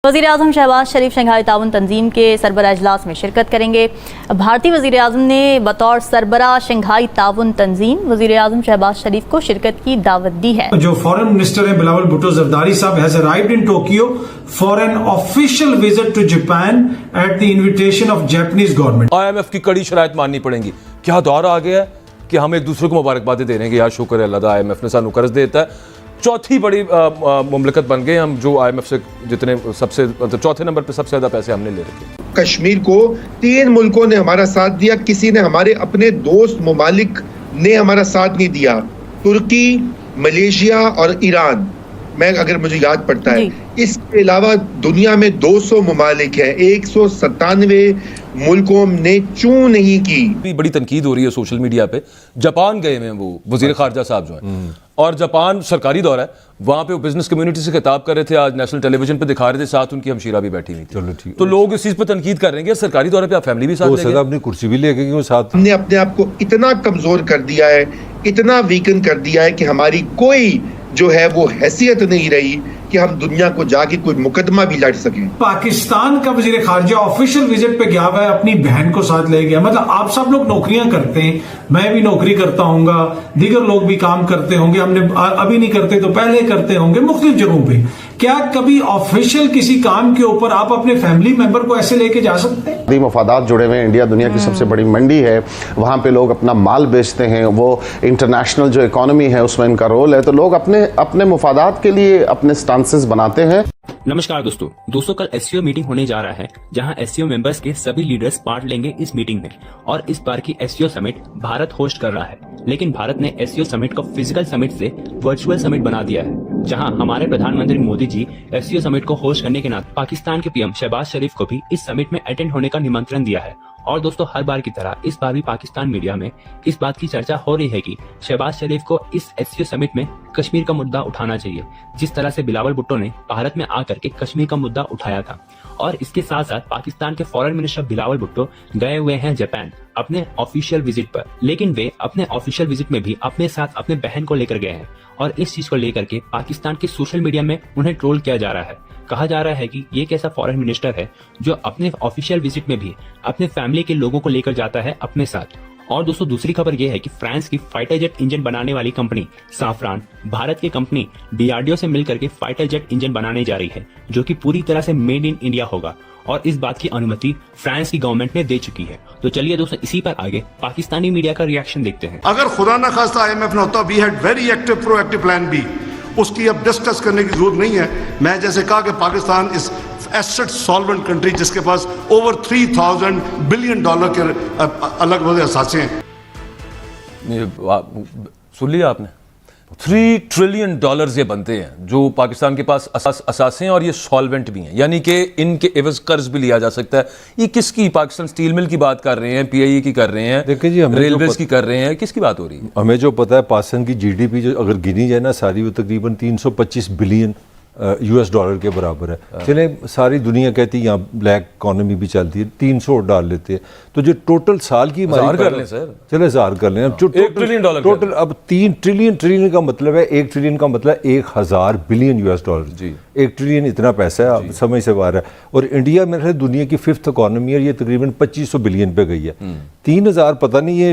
वज़ीर आज़म शहबाज शरीफ शंघाई ताउन तंजीम के सरबराह इजलास में शिरकत करेंगे। भारतीय वज़ीर आज़म ने बतौर सरबराह शंघाई ताउन तंजीम वज़ीर आज़म शहबाज शरीफ को शिरकत की दावत दी है। जो फॉरेन मिनिस्टर हैं Bilawal Bhutto Zardari sahab has arrived in Tokyo for an official visit to Japan at the invitation of Japanese government. IMF की कड़ी शराइत माननी पड़ेंगी। क्या दौर आ गया है कि हम एक दूसरे को मुबारकबादें दे रहे हैं कि यार शुक्र है अल्लाह IMF ने सानू कर्ज देता है। चौथी बड़ी मुमलिकत बन गए हम जो IMF से जितने सबसे मतलब चौथे नंबर पे सबसे ज्यादा पैसे हमने ले रखे। कश्मीर को 3 मुल्कों ने हमारा साथ दिया, किसी ने हमारे अपने दोस्त ममालिक ने हमारा साथ नहीं दिया। तुर्की, मलेशिया और ईरान, मैं अगर मुझे याद पड़ता है, इसके अलावा दुनिया में 200 ममालिक हैं, 197 मुल्कों ने चूं नहीं की। बड़ी तनकीद हो रही है सोशल मीडिया पे। जापान गए हैं वो वजीर खारजा साहब जो हैं, और जापान सरकारी दौरा है, वहाँ पे वो बिजनेस कम्युनिटी से खिताब कर रहे थे, आज नेशनल टेलीविजन पे दिखा रहे थे, साथ उनकी हमशीरा भी बैठी हुई थी। चलो ठीक, तो लोग इस चीज पे तनकीद कर रहे हैं कि सरकारी दौरे पे आप फैमिली भी साथ ले गए, अपनी कुर्सी भी ले गए वो साथ। हमने अपने आप को इतना कमजोर कर दिया है, इतना वीकन कर दिया है कि हमारी कोई जो है वो हैसियत नहीं रही कि हम दुनिया को जाके कोई मुकदमा भी लड़ सकें। पाकिस्तान का वजीर खारजा ऑफिशियल विजिट पे गया हुआ है, अपनी बहन को साथ ले गया। मतलब आप सब लोग नौकरियां करते हैं, मैं भी नौकरी करता हूँगा, दीगर लोग भी काम करते होंगे, हमने अभी नहीं करते तो पहले करते होंगे मुख्तलिफ जगहों पे। क्या कभी ऑफिशियल किसी काम के ऊपर आप अपने फैमिली मेंबर को ऐसे लेके जा सकते हैं? मफादात जुड़े हुए हैं, इंडिया दुनिया की सबसे बड़ी मंडी है, वहाँ पे लोग अपना माल बेचते हैं, वो इंटरनेशनल जो इकोनॉमी है उसमें इनका रोल है, तो लोग अपने मफादात के लिए अपने स्टांसेस बनाते हैं। नमस्कार दोस्तों कल एससीओ मीटिंग होने जा रहा है, जहां एससीओ मेंबर्स के सभी लीडर्स पार्ट लेंगे इस मीटिंग में। और इस बार की एससीओ समिट भारत होस्ट कर रहा है, लेकिन भारत ने एससीओ समिट को फिजिकल समिट से वर्चुअल समिट बना दिया है, जहां हमारे प्रधानमंत्री मोदी जी एससीओ समिट को होस्ट करने के नाते पाकिस्तान के पीएम शहबाज शरीफ को भी इस समिट में अटेंड होने का निमंत्रण दिया है। और दोस्तों, हर बार की तरह इस बार भी पाकिस्तान मीडिया में इस बात की चर्चा हो रही है कि शहबाज शरीफ को इस एससीओ समिट में कश्मीर का मुद्दा उठाना चाहिए, जिस तरह से बिलावल भुट्टो ने भारत में आकर के कश्मीर का मुद्दा उठाया था। और इसके साथ साथ पाकिस्तान के फॉरेन मिनिस्टर बिलावल भुट्टो गए हुए हैं जापान अपने ऑफिशियल विजिट पर, लेकिन वे अपने ऑफिशियल विजिट में भी अपने साथ अपने बहन को लेकर गए हैं। और इस चीज को लेकर के पाकिस्तान के सोशल मीडिया में उन्हें ट्रोल किया जा रहा है। कहा जा रहा है कि ये कैसा फॉरेन मिनिस्टर है जो अपने ऑफिशियल विजिट में भी अपने फैमिली के लोगों को लेकर जाता है अपने साथ। और दोस्तों, दूसरी खबर यह है कि फ्रांस की फाइटर जेट इंजन बनाने वाली कंपनी साफरान भारत की कंपनी DRDO से मिलकर के फाइटर जेट इंजन बनाने जा रही है, जो कि पूरी तरह से मेड इन इंडिया होगा। और इस बात की अनुमति फ्रांस की गवर्नमेंट ने दे चुकी है। तो चलिए दोस्तों, इसी पर आगे पाकिस्तानी मीडिया का रिएक्शन देखते हैं। अगर खुदा न खास्ता IMF न होता, we had very active proactive plan B, उसकी अब डिस्कस करने की जरूरत नहीं है। मैं जैसे कहा कि पाकिस्तान इस एसेट सॉल्वेंट कंट्री जिसके पास ओवर $3000 बिलियन के अलग अलग असासे हैं। सुन लिया आपने, $3 ट्रिलियन ये बनते हैं जो पाकिस्तान के पास असासे हैं, और ये सॉल्वेंट भी हैं, यानी कि इनके एवज कर्ज भी लिया जा सकता है। ये किसकी? पाकिस्तान स्टील मिल की बात कर रहे हैं, PIE की कर रहे हैं, देखिए जी, रेलवेज की कर रहे हैं, किसकी बात हो रही है? हमें जो पता है पाकिस्तान की GDP जो अगर गिनी जाए ना सारी, वो तकरीबन 325 बिलियन $US के बराबर है। चले सारी दुनिया कहती है यहाँ ब्लैक इकोनॉमी भी चलती है, 300 डाल लेते हैं, तो जो टोटल साल की कर लें सर, चले 1000 कर लें, अब $1 ट्रिलियन टोटल अब 3 ट्रिलियन का मतलब है, 1 ट्रिलियन का मतलब 1000 बिलियन $। जी, 1 ट्रिलियन इतना पैसा है, आप समझ से बाहर है। और इंडिया में है दुनिया की 5th इकोनॉमी है, ये तकरीबन 2500 बिलियन पे गई है। 3000 पता नहीं ये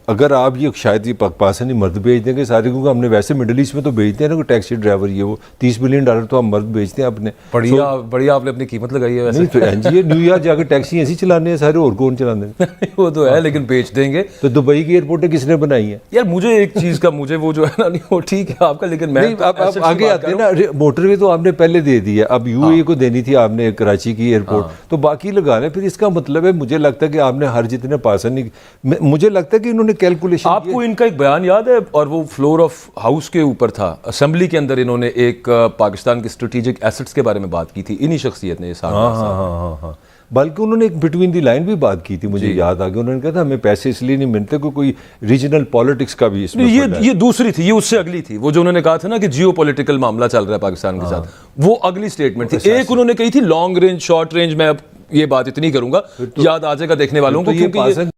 अगर आप ये शायद ये पाकिस्तानी मर्द भेज देंगे सारे, क्योंकि हमने वैसे मिडिल ईस्ट में तो भेजते हैं ना कोई टैक्सी ड्राइवर, ये वो $30 बिलियन तो हम मर्द भेजते हैं अपने। बढ़िया आपने अपनी कीमत लगाई है वैसे। नहीं तो न्यूयॉर्क जाकर टैक्सी ऐसी चलाने हैं सारे, और कौन चलाने हैं? वो तो है, लेकिन बेच देंगे। तो दुबई की एयरपोर्ट किसने बनाई है यार? मुझे एक चीज का मुझे वो जो है ना, नहीं वो ठीक है आपका, लेकिन मैं आप आगे आते हैं ना, मोटरवे तो आपने पहले दे दी है, अब UAE को देनी थी आपने कराची की एयरपोर्ट, तो बाकी लगा लें फिर। इसका मतलब है, मुझे लगता है कि आपने हर जितने पाकिस्तानी, मुझे लगता है कि इन्होंने कैलकुलेशन। आपको इनका एक बयान याद है, और वो फ्लोर ऑफ हाउस के ऊपर था, असेंबली के अंदर इन्होंने एक पाकिस्तान के स्ट्रेटेजिक एसेट्स के बारे में बात की थी, इन्हीं शख्सियत ने। हाँ, बल्कि उन्होंने एक बिटवीन दी लाइन भी बात की थी, मुझे याद आ गया। उन्होंने कहा था हमें पैसे इसलिए नहीं मिलते कि कोई रीजनल पॉलिटिक्स का भी इसमें ये दूसरी थी, ये उससे अगली थी। वो जो उन्होंने कहा था ना कि जियो पॉलिटिकल मामला चल रहा है पाकिस्तान के साथ, वो अगली स्टेटमेंट थी। एक उन्होंने कही थी लॉन्ग रेंज, शॉर्ट रेंज, मैं अब ये बात इतनी करूंगा याद आ जाएगा देखने वालों को, क्योंकि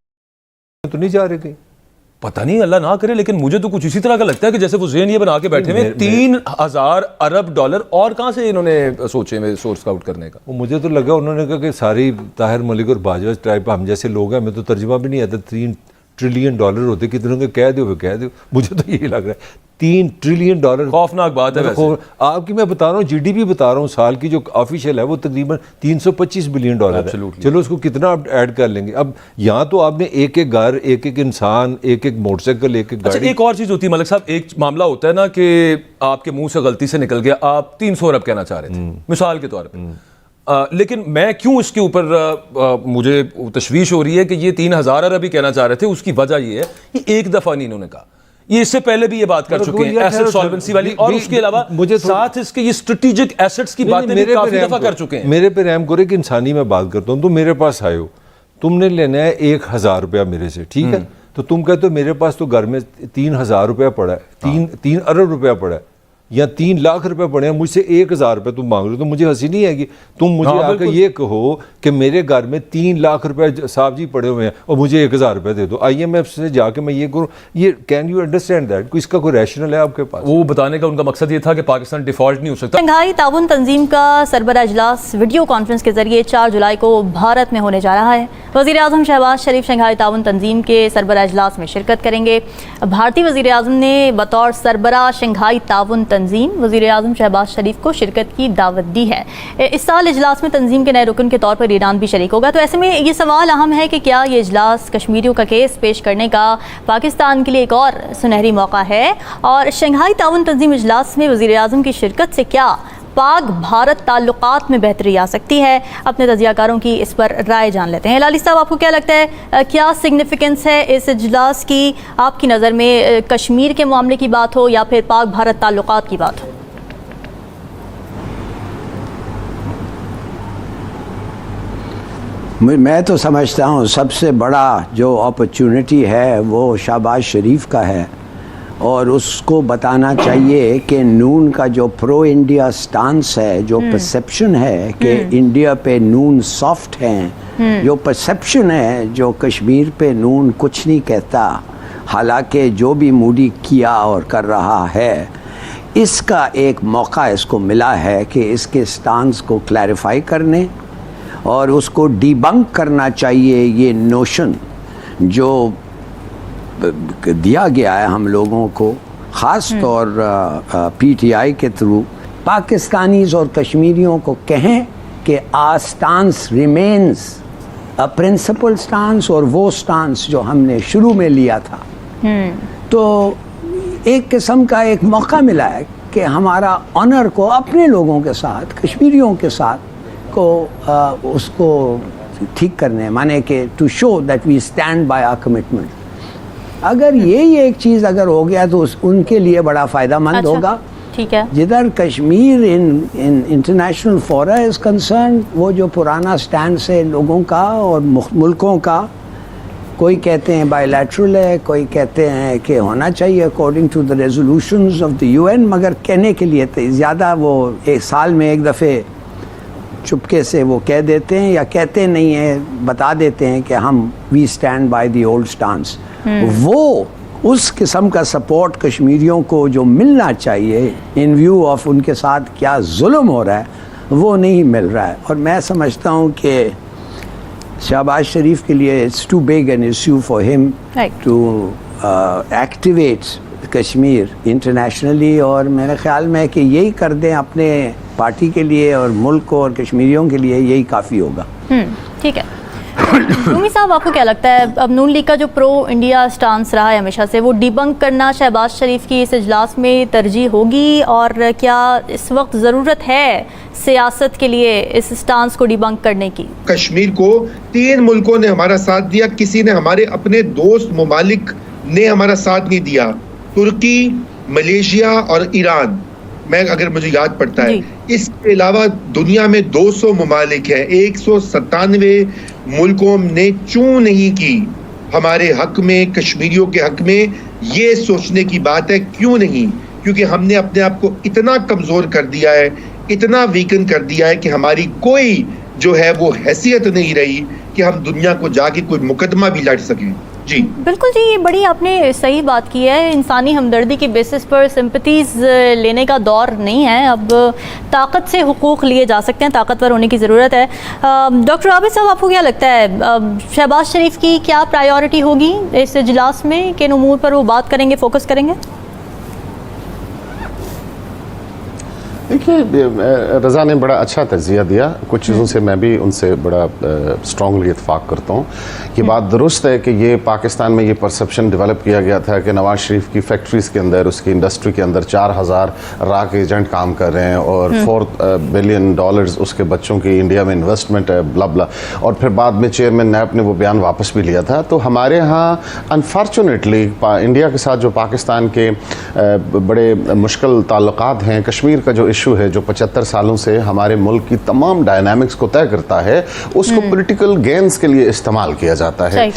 तो नहीं जा रहे थे پتہ نہیں اللہ نہ کرے لیکن مجھے تو کچھ اسی طرح کا لگتا ہے کہ جیسے وہ ذہن یہ بنا کے بیٹھے ہوئے 3,000 ارب ڈالر اور کہاں سے انہوں نے سوچے ہوئے سورس آؤٹ کرنے کا. مجھے تو لگا انہوں نے کہا کہ ساری طاہر ملک اور باجوہ ٹائپ ہم جیسے لوگ ہیں, ہمیں تو ترجمہ بھی نہیں آتا. 3 ٹریلین ڈالر ہوتے, کتنوں کے کہہ دو مجھے تو یہی لگ رہا ہے 3 ٹریلین ڈالر. خوفناک بات ہے. آپ کی میں بتا رہا ہوں جی ڈی پی بتا رہا ہوں سال کی جو آفیشیل ہے وہ تقریباً 325 بلین ڈالر ہے. چلو اس کو کتنا آپ ایڈ کر لیں گے. اب یہاں تو آپ نے ایک ایک گھر, ایک ایک انسان, ایک ایک موٹر سائیکل, ایک ایک گاڑی. ایک اور چیز ہوتی ہے ملک صاحب, ایک معاملہ ہوتا ہے نا کہ آپ کے منہ سے غلطی سے نکل گیا, آپ 300 ارب کہنا چاہ رہے تھے مثال کے طور پہ, لیکن میں کیوں اس کے اوپر مجھے تشویش ہو رہی ہے کہ یہ 3,000 ارب ہی کہنا چاہ رہے تھے. اس کی وجہ یہ ہے کہ ایک دفعہ نہیں انہوں نے کہا, یہ اس سے پہلے بھی یہ بات کر چکے ہیں ایسٹ سالوینسی والی, اور اس کے علاوہ ساتھ اس کے یہ اسٹریٹجک ایسٹس کی باتیں بھی کافی دفعہ کر چکے ہیں. میرے پہ رحم کرے کہ انسانی میں بات کرتا ہوں, تم میرے پاس آئے ہو, تم نے لینا ہے 1,000 روپیہ میرے سے, ٹھیک ہے, تو تم کہتے ہو میرے پاس تو گھر میں 3,000 روپیہ پڑا ہے, 3 ارب روپیہ پڑا ہے یا 3 لاکھ روپے پڑے ہیں, مجھ سے 1,000 روپے تم مانگ رہے ہو, تو مجھے ہنسی نہیں ہے کہ تم مجھے آ کے یہ کہو کہ میرے گھر میں 3 لاکھ روپے صاحب جی پڑے ہوئے ہیں اور مجھے 1,000 روپے دے دو. IMF سے جا کے میں یہ کروں, یہ کین یو انڈرسٹینڈ دیٹ؟ اس کا کوئی ریشنل ہے آپ کے پاس؟ وہ بتانے کا ان کا مقصد یہ تھا کہ پاکستان ڈیفالٹ نہیں ہو سکتا. شنگھائی تعاون تنظیم کا سربراہ اجلاس ویڈیو کانفرنس کے ذریعے 4 جولائی کو بھارت میں ہونے جا رہا ہے. وزیر اعظم شہباز شریف شنگھائی تعاون تنظیم کے سربراہ اجلاس میں شرکت کریں گے. بھارتی وزیر اعظم نے بطور سربراہ شنگھائی تعاون تنظیم وزیر اعظم شہباز شریف کو شرکت کی دعوت دی ہے. اس سال اجلاس میں تنظیم کے نئے رکن کے طور پر ایران بھی شریک ہوگا. تو ایسے میں یہ سوال اہم ہے کہ کیا یہ اجلاس کشمیریوں کا کیس پیش کرنے کا پاکستان کے لیے ایک اور سنہری موقع ہے, اور شنگھائی تعاون تنظیم اجلاس میں وزیر اعظم کی شرکت سے کیا پاک بھارت تعلقات میں بہتری آ سکتی ہے؟ اپنے تجزیہ کاروں کی اس پر رائے جان لیتے ہیں. ہلالی صاحب, آپ کو کیا لگتا ہے کیا سگنیفیکنس ہے اس اجلاس کی آپ کی نظر میں, کشمیر کے معاملے کی بات ہو یا پھر پاک بھارت تعلقات کی بات ہو؟ میں تو سمجھتا ہوں سب سے بڑا جو اپرچونٹی ہے وہ شہباز شریف کا ہے, اور اس کو بتانا چاہیے کہ نون کا جو پرو انڈیا سٹانس ہے, جو پرسیپشن ہے کہ انڈیا پہ نون سافٹ ہیں, جو پرسیپشن ہے جو کشمیر پہ نون کچھ نہیں کہتا, حالانکہ جو بھی مودی کیا اور کر رہا ہے, اس کا ایک موقع اس کو ملا ہے کہ اس کے سٹانس کو کلیریفائی کرنے اور اس کو ڈی بنک کرنا چاہیے. یہ نوشن جو دیا گیا ہے ہم لوگوں کو, خاص طور PTI کے تھرو, پاکستانیز اور کشمیریوں کو کہیں کہ our stance remains a principal stance, اور وہ سٹانس جو ہم نے شروع میں لیا تھا. تو ایک قسم کا ایک موقع ملا ہے کہ ہمارا آنر کو اپنے لوگوں کے ساتھ, کشمیریوں کے ساتھ کو اس کو ٹھیک کرنے, مانے کہ to show that we stand by our commitment. اگر یہ ایک چیز اگر ہو گیا تو ان کے لیے بڑا فائدہ مند ہوگا. ٹھیک ہے, جدھر کشمیر ان انٹرنیشنل فورا از کنسرن, وہ جو پرانا سٹینڈ ہے لوگوں کا اور ملکوں کا, کوئی کہتے ہیں بائی لیٹرل ہے, کوئی کہتے ہیں کہ ہونا چاہیے according to the resolutions of the UN, مگر کہنے کے لیے زیادہ وہ ایک سال میں ایک دفعہ چپکے سے وہ کہہ دیتے ہیں یا کہتے نہیں ہیں, بتا دیتے ہیں کہ ہم we stand by the old stance. وہ اس قسم کا سپورٹ کشمیریوں کو جو ملنا چاہیے ان ویو آف ان کے ساتھ کیا ظلم ہو رہا ہے, وہ نہیں مل رہا ہے. اور میں سمجھتا ہوں کہ شہباز شریف کے لیے it's too big an issue for him to activate Kashmir internationally, اور میرے خیال میں کہ یہی کر دیں اپنے پارٹی کے لیے اور ملک کو اور کشمیریوں کے لیے, یہی کافی ہوگا. ٹھیک ہے. رومی صاحب, آپ کو کیا لگتا ہے اب نون لیگ کا جو پرو انڈیا سٹانس رہا ہے ہمیشہ سے, وہ ڈی بنک کرنا شہباز شریف کی اس اجلاس میں ترجیح ہوگی, اور کیا اس وقت ضرورت ہے سیاست کے لیے اس سٹانس کو ڈی بنک کرنے کی؟ کشمیر کو 3 ملکوں نے ہمارا ساتھ دیا, کسی نے ہمارے اپنے دوست ممالک نے ہمارا ساتھ نہیں دیا. ترکی, ملیشیا اور ایران, میں اگر مجھے یاد پڑتا ہے. اس کے علاوہ دنیا میں 200 ممالک ہیں, 197 ملکوں نے چوں نہیں کی ہمارے حق میں, کشمیریوں کے حق میں. یہ سوچنے کی بات ہے کیوں نہیں, کیونکہ ہم نے اپنے آپ کو اتنا کمزور کر دیا ہے, اتنا ویکن کر دیا ہے کہ ہماری کوئی جو ہے وہ حیثیت نہیں رہی کہ ہم دنیا کو جا کے کوئی مقدمہ بھی لڑ سکیں. जी बिल्कुल जी, ये बड़ी आपने सही बात की है। इंसानी हमदर्दी की बेसिस पर सिंपैथीज़ लेने का दौर नहीं है, अब ताकत से हुकूक लिए जा सकते हैं, ताकतवर होने की ज़रूरत है। डॉक्टर आबिद साहब, आपको क्या लगता है शहबाज शरीफ की क्या प्रायोरिटी होगी इस इजलास में, किन उमूर पर वो बात करेंगे, फोकस करेंगे? देखिए, रज़ा ने बड़ा अच्छा तजिया दिया, कुछ चीज़ों से मैं भी उनसे बड़ा स्ट्रांगली इत्फाक करता हूँ। ये बात दुरुस्त है कि ये पाकिस्तान में ये परसेप्शन डेवलप किया गया था कि नवाज शरीफ की फैक्ट्रीज़ के अंदर, उसकी इंडस्ट्री के अंदर 4000 राक एजेंट काम कर रहे हैं और $4 बिलियन उसके बच्चों की इंडिया में इन्वेस्टमेंट है, ब्ला ब्ला। और फिर बाद में चेयरमैन नैब ने वो बयान वापस भी लिया था। तो हमारे यहाँ अनफॉर्चुनेटली इंडिया के साथ जो पाकिस्तान के बड़े मुश्किल ताल्लुकात हैं, कश्मीर का जो इशू है जो 75 सालों से हमारे मुल्क की तमाम डायनामिक्स को तय करता है, उसको पॉलिटिकल गेन्स के लिए इस्तेमाल किया जाता है।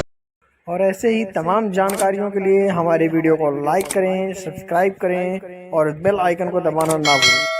और ऐसे ही तमाम जानकारियों के लिए हमारे वीडियो को लाइक करें, सब्सक्राइब करें और बेल आइकन को दबाना ना भूलें।